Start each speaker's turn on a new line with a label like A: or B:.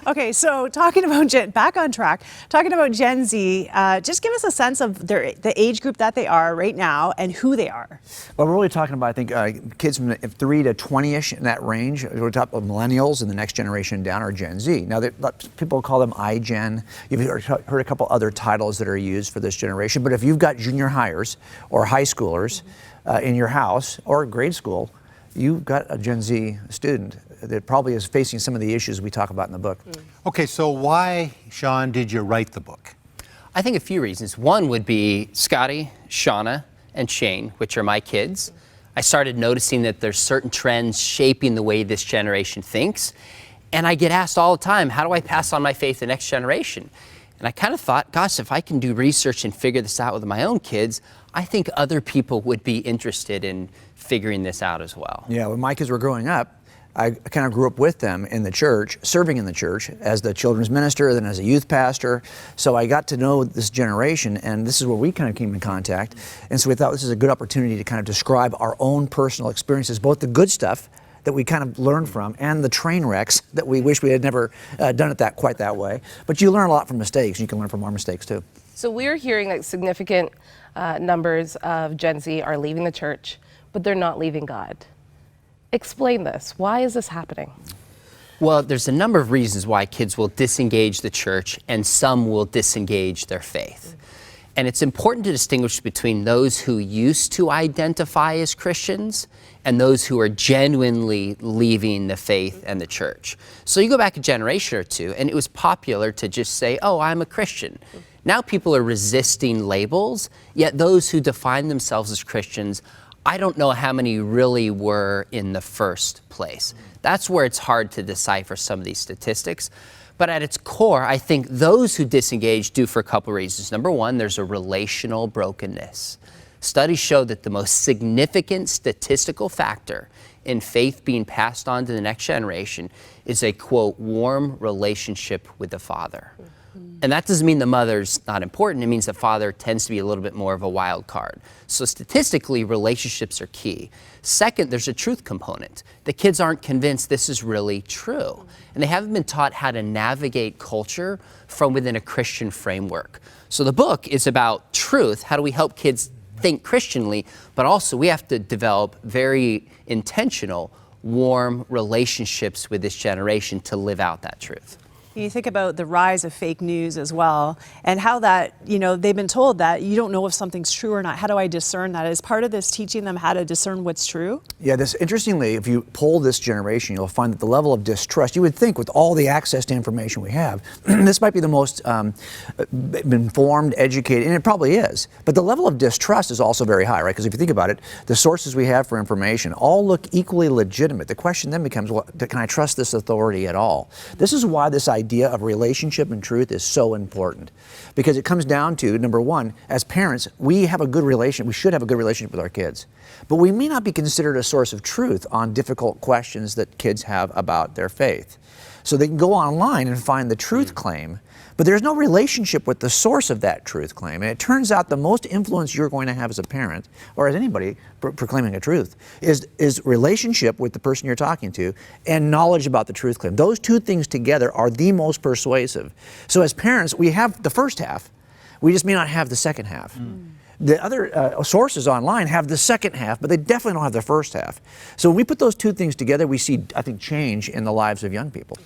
A: Okay, so talking about back on track, talking about Gen Z, just give us a sense of the age group that they are right now and who they are.
B: Well, we're really talking about, I think, kids from 3 to 20-ish in that range. We're talking about millennials, and the next generation down are Gen Z. Now, people call them iGen. You've heard a couple other titles that are used for this generation, but if you've got junior hires or high schoolers in your house or grade school, you've got a Gen Z student that probably is facing some of the issues we talk about in the book.
C: Okay, so why, Sean, did you write the book?
D: I think a few reasons. One would be Scotty, Shauna, and Shane, which are my kids. I started noticing that there's certain trends shaping the way this generation thinks. And I get asked all the time, how do I pass on my faith to the next generation? And I kind of thought, gosh, if I can do research and figure this out with my own kids, I think other people would be interested in figuring this out as well.
B: Yeah, when my kids were growing up, I kind of grew up with them in the church, serving in the church as the children's minister, then as a youth pastor. So I got to know this generation, and this is where we kind of came in contact. And so we thought this is a good opportunity to kind of describe our own personal experiences, both the good stuff that we kind of learned from and the train wrecks that we wish we had never done it quite that way. But you learn a lot from mistakes. You can learn from our mistakes too.
E: So we're hearing that significant numbers of Gen Z are leaving the church, but they're not leaving God. Explain this. Why is this happening?
D: Well, there's a number of reasons why kids will disengage the church and some will disengage their faith. And it's important to distinguish between those who used to identify as Christians and those who are genuinely leaving the faith and the church. So you go back a generation or two, and it was popular to just say, oh, I'm a Christian. Now people are resisting labels, yet those who define themselves as Christians, I don't know how many really were in the first place. That's where it's hard to decipher some of these statistics. But at its core, I think those who disengage do for a couple of reasons. Number one, there's a relational brokenness. Studies show that the most significant statistical factor in faith being passed on to the next generation is a, quote, warm relationship with the father. And that doesn't mean the mother's not important. It means the father tends to be a little bit more of a wild card. So statistically, relationships are key. Second, there's a truth component. The kids aren't convinced this is really true. And they haven't been taught how to navigate culture from within a Christian framework. So the book is about truth. How do we help kids think Christianly? But also we have to develop very intentional, warm relationships with this generation to live out that truth.
A: You think about the rise of fake news as well, and how that, they've been told that you don't know if something's true or not. How do I discern that? Is part of this teaching them how to discern what's true? Yeah, interestingly, if you poll this generation, you'll find that the level of distrust, you would think with all the access to information we have, this might be the most informed, educated, and it probably is. But the level of distrust is also very high, right? Because if you think about it, the sources we have for information all look equally legitimate. The question then becomes, well, can I trust this authority at all? This is why this idea of relationship and truth is so important, because it comes down to, number one, as parents, we should have a good relationship with our kids, but we may not be considered a source of truth on difficult questions that kids have about their faith. So they can go online and find the truth claim, but there's no relationship with the source of that truth claim. And it turns out the most influence you're going to have as a parent, or as anybody proclaiming a truth, is relationship with the person you're talking to and knowledge about the truth claim. Those two things together are the most persuasive. So as parents, we have the first half. We just may not have the second half. The other sources online have the second half, but they definitely don't have the first half. So when we put those two things together, we see, I think, change in the lives of young people.